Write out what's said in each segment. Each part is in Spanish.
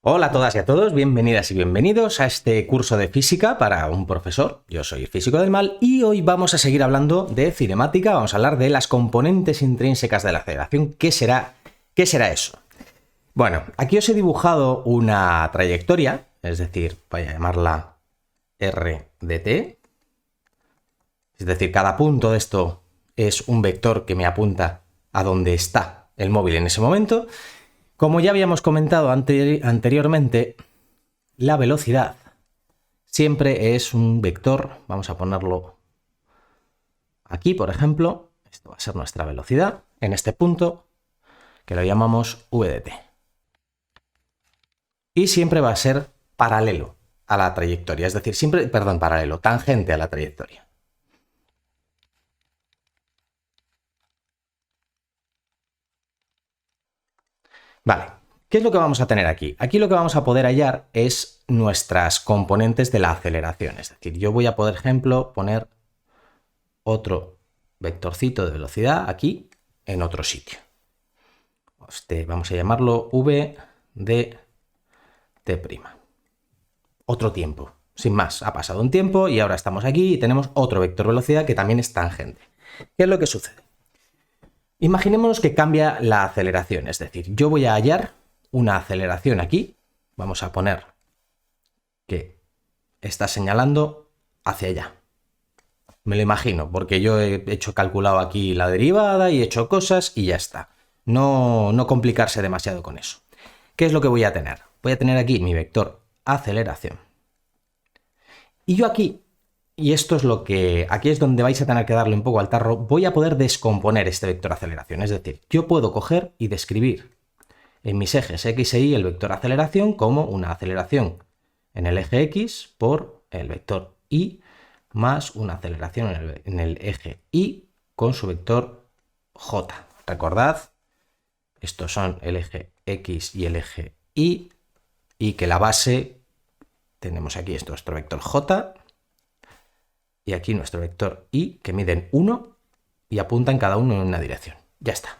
Hola a todas y a todos, bienvenidas y bienvenidos a este curso de física para un profesor. Yo soy Físico del Mal y hoy vamos a seguir hablando de cinemática, vamos a hablar de las componentes intrínsecas de la aceleración. ¿Qué será eso? Bueno, aquí os he dibujado una trayectoria, es decir, voy a llamarla R de t. Es decir, cada punto de esto es un vector que me apunta a dónde está el móvil en ese momento. Como ya habíamos comentado anteriormente, la velocidad siempre es un vector. Vamos a ponerlo aquí, por ejemplo. Esto va a ser nuestra velocidad en este punto, que lo llamamos v de t. Y siempre va a ser paralelo a la trayectoria, es decir, tangente a la trayectoria. Vale, ¿qué es lo que vamos a tener aquí? Aquí lo que vamos a poder hallar es nuestras componentes de la aceleración. Es decir, yo voy a, por ejemplo, poner otro vectorcito de velocidad aquí en otro sitio. Vamos a llamarlo v de t'. Otro tiempo. Sin más, ha pasado un tiempo y ahora estamos aquí y tenemos otro vector velocidad que también es tangente. ¿Qué es lo que sucede? Imaginémonos que cambia la aceleración, es decir, yo voy a hallar una aceleración aquí, vamos a poner que está señalando hacia allá. Me lo imagino, porque yo he calculado aquí la derivada y he hecho cosas y ya está. No complicarse demasiado con eso. ¿Qué es lo que voy a tener? Voy a tener aquí mi vector aceleración. Y yo aquí, y esto es aquí es donde vais a tener que darle un poco al tarro, voy a poder descomponer este vector aceleración. Es decir, yo puedo coger y describir en mis ejes x e y el vector aceleración como una aceleración en el eje x por el vector y más una aceleración en el eje y con su vector j. Recordad, estos son el eje x y el eje y que la base, tenemos aquí nuestro vector j y aquí nuestro vector y, que miden 1 y apuntan cada uno en una dirección. Ya está.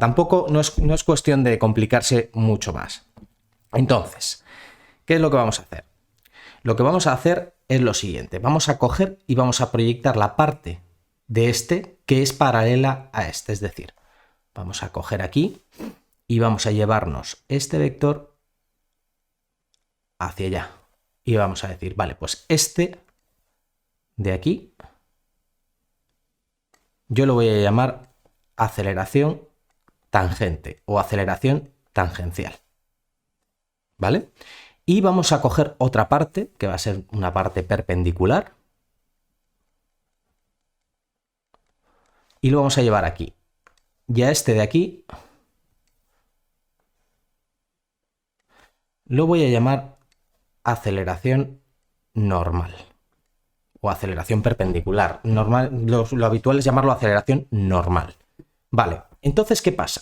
Tampoco es cuestión de complicarse mucho más. Entonces, ¿qué es lo que vamos a hacer? Lo que vamos a hacer es lo siguiente. Vamos a coger y vamos a proyectar la parte de este que es paralela a este. Es decir, vamos a coger aquí y vamos a llevarnos este vector hacia allá. Y vamos a decir, vale, pues este de aquí yo lo voy a llamar aceleración tangente o aceleración tangencial. ¿Vale? Y vamos a coger otra parte, que va a ser una parte perpendicular. Y lo vamos a llevar aquí. Y a este de aquí lo voy a llamar aceleración normal. O aceleración perpendicular. Lo habitual es llamarlo aceleración normal. Vale, entonces, ¿qué pasa?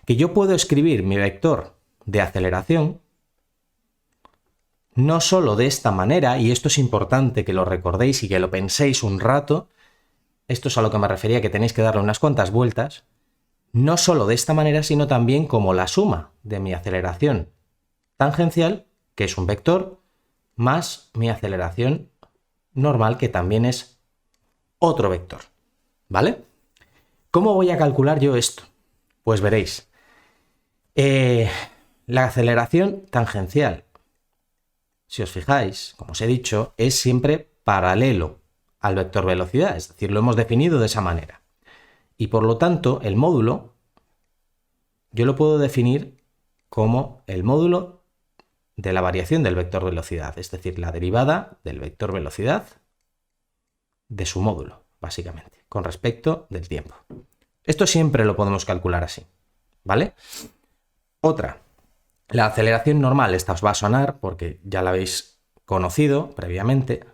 Que yo puedo escribir mi vector de aceleración no solo de esta manera, y esto es importante que lo recordéis y que lo penséis un rato, esto es a lo que me refería, que tenéis que darle unas cuantas vueltas, no solo de esta manera, sino también como la suma de mi aceleración tangencial, que es un vector, más mi aceleración normal, que también es otro vector. ¿Vale? ¿Cómo voy a calcular yo esto? Pues veréis. La aceleración tangencial, si os fijáis, como os he dicho, es siempre paralelo al vector velocidad, es decir, lo hemos definido de esa manera. Y por lo tanto, el módulo, yo lo puedo definir como el módulo de la variación del vector velocidad, es decir, la derivada del vector velocidad de su módulo, básicamente, con respecto del tiempo. Esto siempre lo podemos calcular así, ¿vale? Otra, la aceleración normal, esta os va a sonar porque ya la habéis conocido previamente,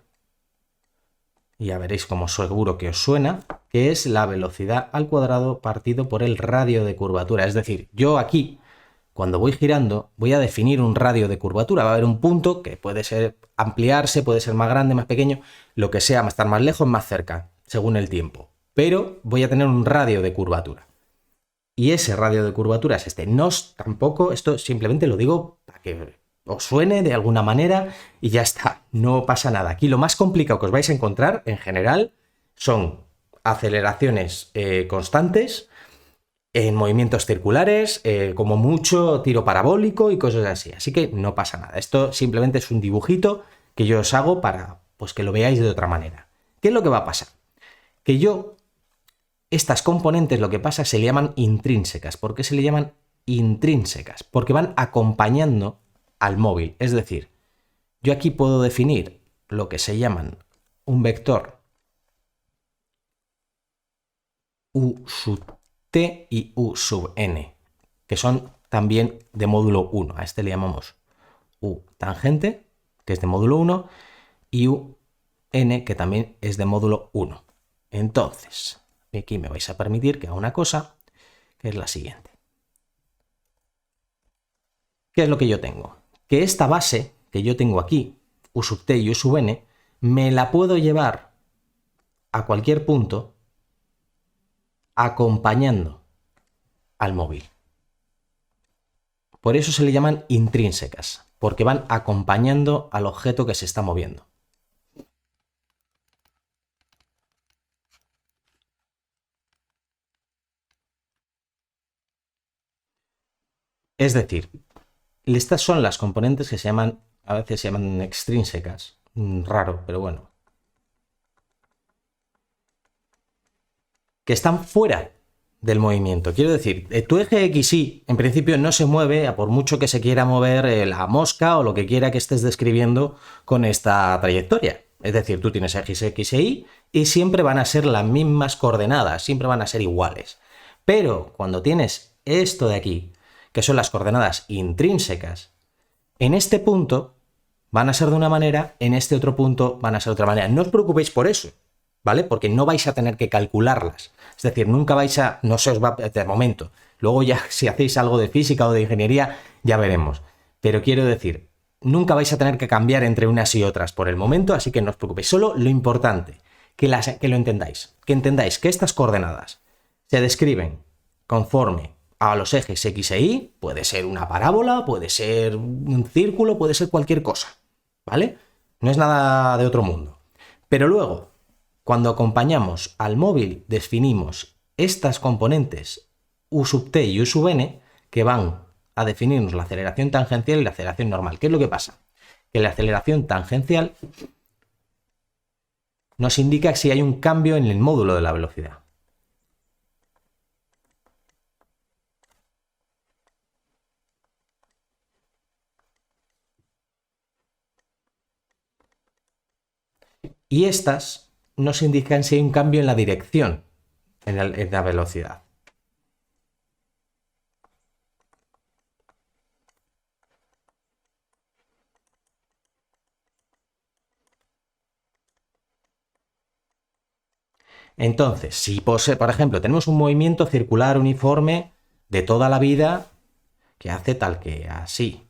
y ya veréis como seguro que os suena, que es la velocidad al cuadrado partido por el radio de curvatura. Es decir, yo aquí, cuando voy girando, voy a definir un radio de curvatura. Va a haber un punto que puede ser ampliarse, puede ser más grande, más pequeño, lo que sea, estar más lejos, más cerca, según el tiempo. Pero voy a tener un radio de curvatura. Y ese radio de curvatura es este. Tampoco, esto simplemente lo digo para que os suene de alguna manera y ya está, no pasa nada. Aquí lo más complicado que os vais a encontrar en general son aceleraciones constantes en movimientos circulares, como mucho tiro parabólico y cosas así. Así que no pasa nada. Esto simplemente es un dibujito que yo os hago para pues, que lo veáis de otra manera. ¿Qué es lo que va a pasar? Que estas componentes lo que pasa se le llaman intrínsecas. ¿Por qué se le llaman intrínsecas? Porque van acompañando al móvil. Es decir, yo aquí puedo definir lo que se llaman un vector u sub t y u sub n, que son también de módulo 1. A este le llamamos u tangente, que es de módulo 1, y u n, que también es de módulo 1. Entonces, aquí me vais a permitir que haga una cosa, que es la siguiente. ¿Qué es lo que yo tengo? Que esta base que yo tengo aquí, u sub t y u sub n, me la puedo llevar a cualquier punto acompañando al móvil. Por eso se le llaman intrínsecas, porque van acompañando al objeto que se está moviendo. Es decir, estas son las componentes que a veces se llaman extrínsecas. Raro, pero bueno. Que están fuera del movimiento. Quiero decir, tu eje XY en principio no se mueve a por mucho que se quiera mover la mosca o lo que quiera que estés describiendo con esta trayectoria. Es decir, tú tienes ejes X e Y y siempre van a ser las mismas coordenadas, siempre van a ser iguales. Pero cuando tienes esto de aquí, que son las coordenadas intrínsecas, en este punto van a ser de una manera, en este otro punto van a ser de otra manera. No os preocupéis por eso, ¿vale? Porque no vais a tener que calcularlas. Es decir, nunca vais a... no se os va de momento. Luego ya si hacéis algo de física o de ingeniería, ya veremos. Pero quiero decir, nunca vais a tener que cambiar entre unas y otras por el momento, así que no os preocupéis. Solo lo importante, que lo entendáis. Que entendáis que estas coordenadas se describen conforme a los ejes X e Y. Puede ser una parábola, puede ser un círculo, puede ser cualquier cosa, ¿vale? No es nada de otro mundo. Pero luego, cuando acompañamos al móvil, definimos estas componentes u sub t y u sub n que van a definirnos la aceleración tangencial y la aceleración normal. ¿Qué es lo que pasa? Que la aceleración tangencial nos indica si hay un cambio en el módulo de la velocidad. Y estas nos indican si hay un cambio en la dirección, en la velocidad. Entonces, si por ejemplo tenemos un movimiento circular uniforme de toda la vida que hace tal que así,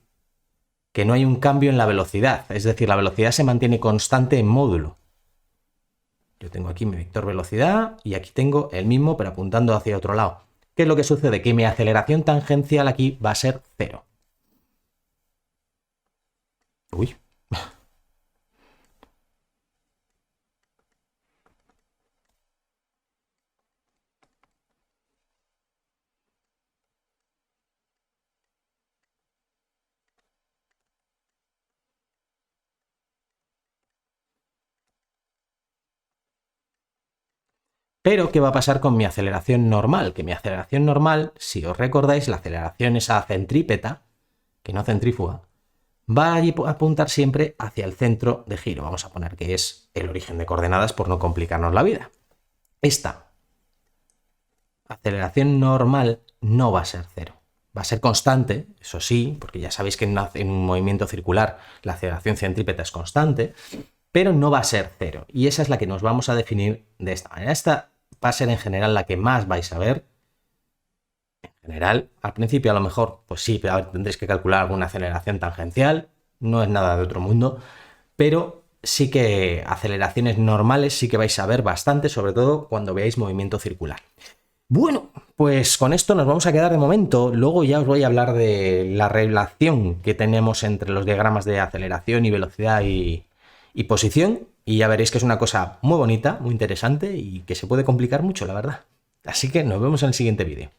que no hay un cambio en la velocidad, es decir, la velocidad se mantiene constante en módulo. Yo tengo aquí mi vector velocidad y aquí tengo el mismo pero apuntando hacia otro lado. ¿Qué es lo que sucede? Que mi aceleración tangencial aquí va a ser 0. Uy. Pero, ¿qué va a pasar con mi aceleración normal? Que mi aceleración normal, si os recordáis, la aceleración esa centrípeta, que no centrífuga, va a apuntar siempre hacia el centro de giro. Vamos a poner que es el origen de coordenadas por no complicarnos la vida. Esta aceleración normal no va a ser 0. Va a ser constante, eso sí, porque ya sabéis que en un movimiento circular la aceleración centrípeta es constante, pero no va a ser 0. Y esa es la que nos vamos a definir de esta manera. Esta va a ser en general la que más vais a ver. En general, al principio a lo mejor, pues sí, pero a ver, tendréis que calcular alguna aceleración tangencial, no es nada de otro mundo, pero sí que aceleraciones normales sí que vais a ver bastante, sobre todo cuando veáis movimiento circular. Bueno, pues con esto nos vamos a quedar de momento. Luego ya os voy a hablar de la relación que tenemos entre los diagramas de aceleración y velocidad y posición. Y ya veréis que es una cosa muy bonita, muy interesante y que se puede complicar mucho, la verdad. Así que nos vemos en el siguiente vídeo.